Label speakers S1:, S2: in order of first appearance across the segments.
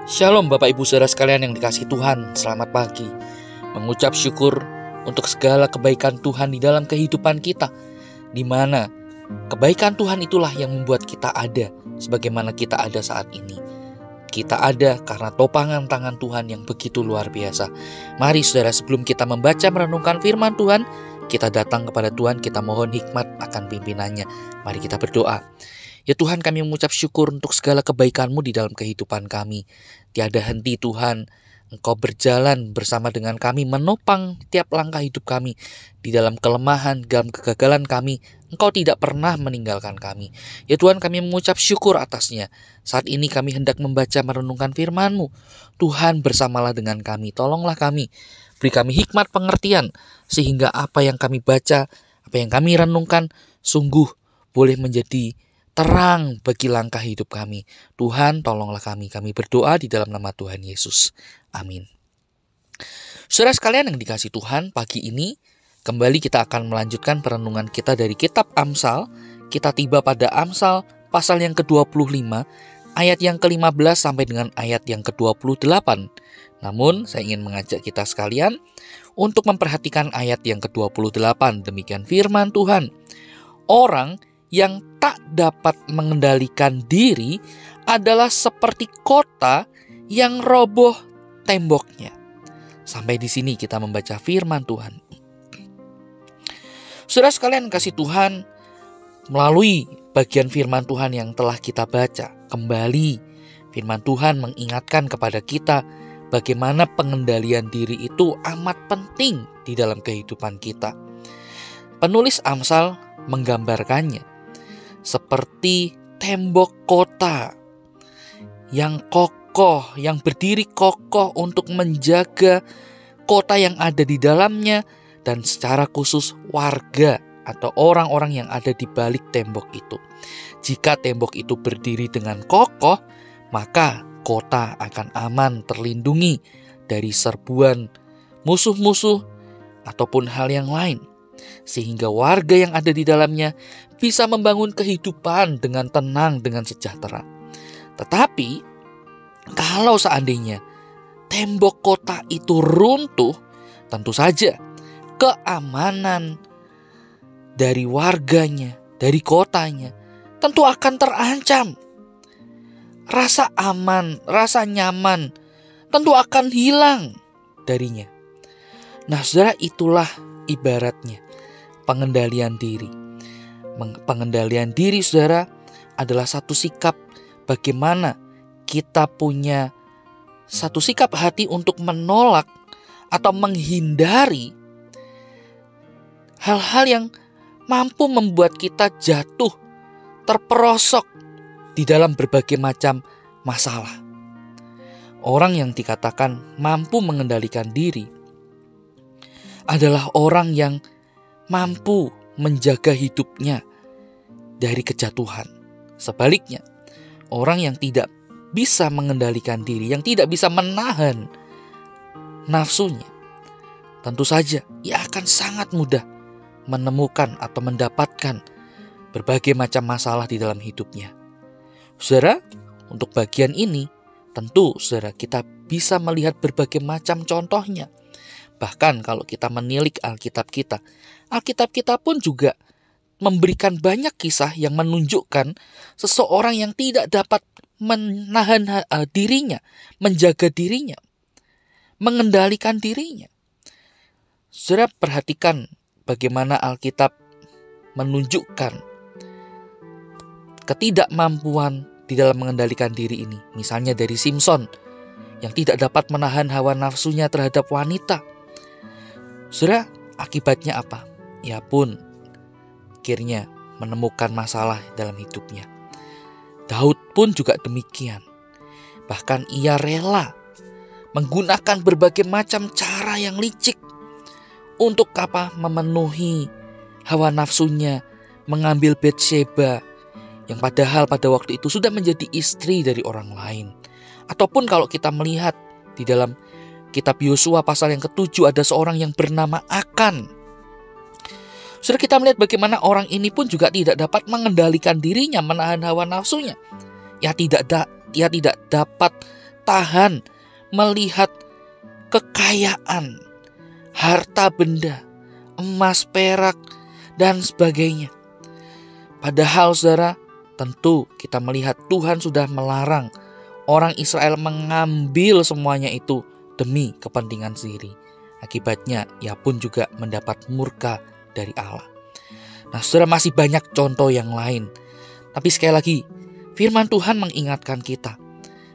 S1: Shalom Bapak Ibu Saudara sekalian yang dikasihi Tuhan, selamat pagi. Mengucap syukur untuk segala kebaikan Tuhan di dalam kehidupan kita, di mana kebaikan Tuhan itulah yang membuat kita ada sebagaimana kita ada saat ini. Kita ada karena topangan tangan Tuhan yang begitu luar biasa. Mari saudara, sebelum kita membaca merenungkan firman Tuhan, kita datang kepada Tuhan, kita mohon hikmat akan pimpinannya. Mari kita berdoa. Ya Tuhan, kami mengucap syukur untuk segala kebaikan-Mu di dalam kehidupan kami. Tiada henti Tuhan, Engkau berjalan bersama dengan kami, menopang tiap langkah hidup kami. Di dalam kelemahan, dalam kegagalan kami, Engkau tidak pernah meninggalkan kami. Ya Tuhan, kami mengucap syukur atasnya. Saat ini kami hendak membaca merenungkan firman-Mu. Tuhan, bersamalah dengan kami, tolonglah kami. Beri kami hikmat pengertian, sehingga apa yang kami baca, apa yang kami renungkan, sungguh boleh menjadi terang bagi langkah hidup kami. Tuhan, tolonglah kami. Kami berdoa di dalam nama Tuhan Yesus. Amin. Saudara sekalian yang dikasihi Tuhan, pagi ini kembali kita akan melanjutkan perenungan kita dari kitab Amsal. Kita tiba pada Amsal pasal yang ke-25, ayat yang ke-15 sampai dengan ayat yang ke-28. Namun, saya ingin mengajak kita sekalian untuk memperhatikan ayat yang ke-28. Demikian firman Tuhan. Orang yang tak dapat mengendalikan diri adalah seperti kota yang roboh temboknya. Sampai di sini kita membaca firman Tuhan. Saudara sekalian kasih Tuhan, melalui bagian firman Tuhan yang telah kita baca, kembali firman Tuhan mengingatkan kepada kita bagaimana pengendalian diri itu amat penting di dalam kehidupan kita. Penulis Amsal menggambarkannya seperti tembok kota yang kokoh, yang berdiri kokoh untuk menjaga kota yang ada di dalamnya dan secara khusus warga atau orang-orang yang ada di balik tembok itu. Jika tembok itu berdiri dengan kokoh, maka kota akan aman, terlindungi dari serbuan musuh-musuh ataupun hal yang lain. Sehingga warga yang ada di dalamnya bisa membangun kehidupan dengan tenang, dengan sejahtera. Tetapi kalau seandainya tembok kota itu runtuh, tentu saja keamanan dari warganya, dari kotanya tentu akan terancam. Rasa aman, rasa nyaman tentu akan hilang darinya. Nah, saudara, itulah ibaratnya pengendalian diri. Pengendalian diri, saudara, adalah satu sikap bagaimana kita punya satu sikap hati untuk menolak atau menghindari hal-hal yang mampu membuat kita jatuh, terperosok di dalam berbagai macam masalah. Orang yang dikatakan mampu mengendalikan diri adalah orang yang mampu menjaga hidupnya dari kejatuhan. Sebaliknya, orang yang tidak bisa mengendalikan diri, yang tidak bisa menahan nafsunya, tentu saja ia akan sangat mudah menemukan atau mendapatkan berbagai macam masalah di dalam hidupnya. Saudara, untuk bagian ini tentu saudara kita bisa melihat berbagai macam contohnya. Bahkan kalau kita menilik Alkitab kita pun juga memberikan banyak kisah yang menunjukkan seseorang yang tidak dapat menahan dirinya, menjaga dirinya, mengendalikan dirinya. Saudara, perhatikan bagaimana Alkitab menunjukkan ketidakmampuan di dalam mengendalikan diri ini. Misalnya dari Simson yang tidak dapat menahan hawa nafsunya terhadap wanita. Saudara, akibatnya apa? Ia pun akhirnya menemukan masalah dalam hidupnya. Daud pun juga demikian. Bahkan ia rela menggunakan berbagai macam cara yang licik untuk memenuhi hawa nafsunya, mengambil Batsheba yang padahal pada waktu itu sudah menjadi istri dari orang lain. Ataupun kalau kita melihat di dalam kitab Yosua pasal yang ke-7 ada seorang yang bernama Akan. Sudah kita melihat bagaimana orang ini pun juga tidak dapat mengendalikan dirinya, menahan hawa nafsunya. Ia tidak dapat tertahan melihat kekayaan, harta benda, emas, perak, dan sebagainya. Padahal saudara, tentu kita melihat Tuhan sudah melarang orang Israel mengambil semuanya itu demi kepentingan sendiri. Akibatnya ia pun juga mendapat murka dari Allah. Nah saudara, masih banyak contoh yang lain. Tapi sekali lagi, firman Tuhan mengingatkan kita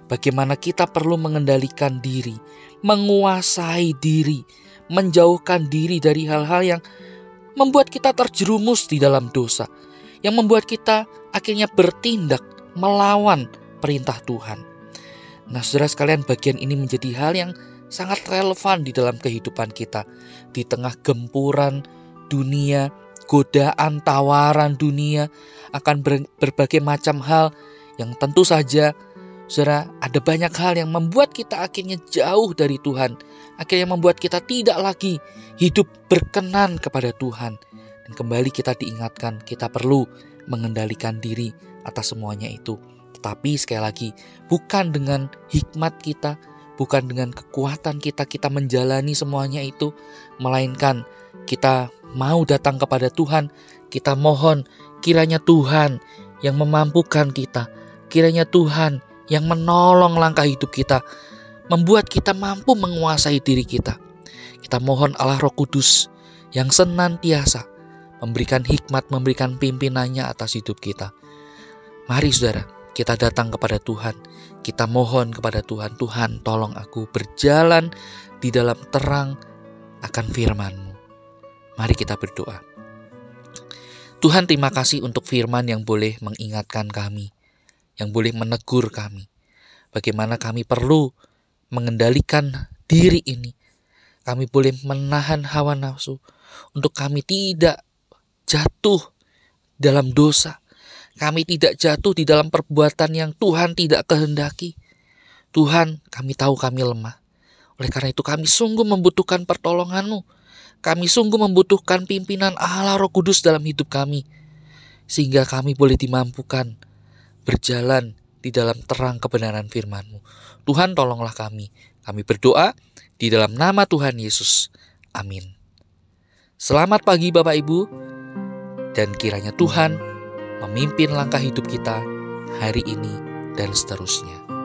S1: bagaimana kita perlu mengendalikan diri, menguasai diri, menjauhkan diri dari hal-hal yang membuat kita terjerumus di dalam dosa, yang membuat kita akhirnya bertindak melawan perintah Tuhan. Nah saudara sekalian, bagian ini menjadi hal yang sangat relevan di dalam kehidupan kita. Di tengah gempuran dunia, godaan, tawaran dunia, akan berbagai macam hal yang tentu saja saudara, ada banyak hal yang membuat kita akhirnya jauh dari Tuhan. Akhirnya membuat kita tidak lagi hidup berkenan kepada Tuhan. Dan kembali kita diingatkan, kita perlu mengendalikan diri atas semuanya itu. Tetapi sekali lagi, bukan dengan hikmat kita, bukan dengan kekuatan kita menjalani semuanya itu. Melainkan kita mau datang kepada Tuhan, kita mohon kiranya Tuhan yang memampukan kita, kiranya Tuhan yang menolong langkah hidup kita, membuat kita mampu menguasai diri kita. Kita mohon Allah Roh Kudus yang senantiasa memberikan hikmat, memberikan pimpinannya atas hidup kita. Mari saudara, kita datang kepada Tuhan. Kita mohon kepada Tuhan, Tuhan tolong aku berjalan di dalam terang akan firman-Mu. Mari kita berdoa. Tuhan, terima kasih untuk firman yang boleh mengingatkan kami, yang boleh menegur kami. Bagaimana kami perlu mengendalikan diri ini. Kami boleh menahan hawa nafsu untuk kami tidak jatuh dalam dosa. Kami tidak jatuh di dalam perbuatan yang Tuhan tidak kehendaki. Tuhan, kami tahu kami lemah. Oleh karena itu kami sungguh membutuhkan pertolongan-Mu. Kami sungguh membutuhkan pimpinan Allah Roh Kudus dalam hidup kami. Sehingga kami boleh dimampukan berjalan di dalam terang kebenaran firman-Mu. Tuhan, tolonglah kami. Kami berdoa di dalam nama Tuhan Yesus. Amin. Selamat pagi Bapak Ibu. Dan kiranya Tuhan memimpin langkah hidup kita hari ini dan seterusnya.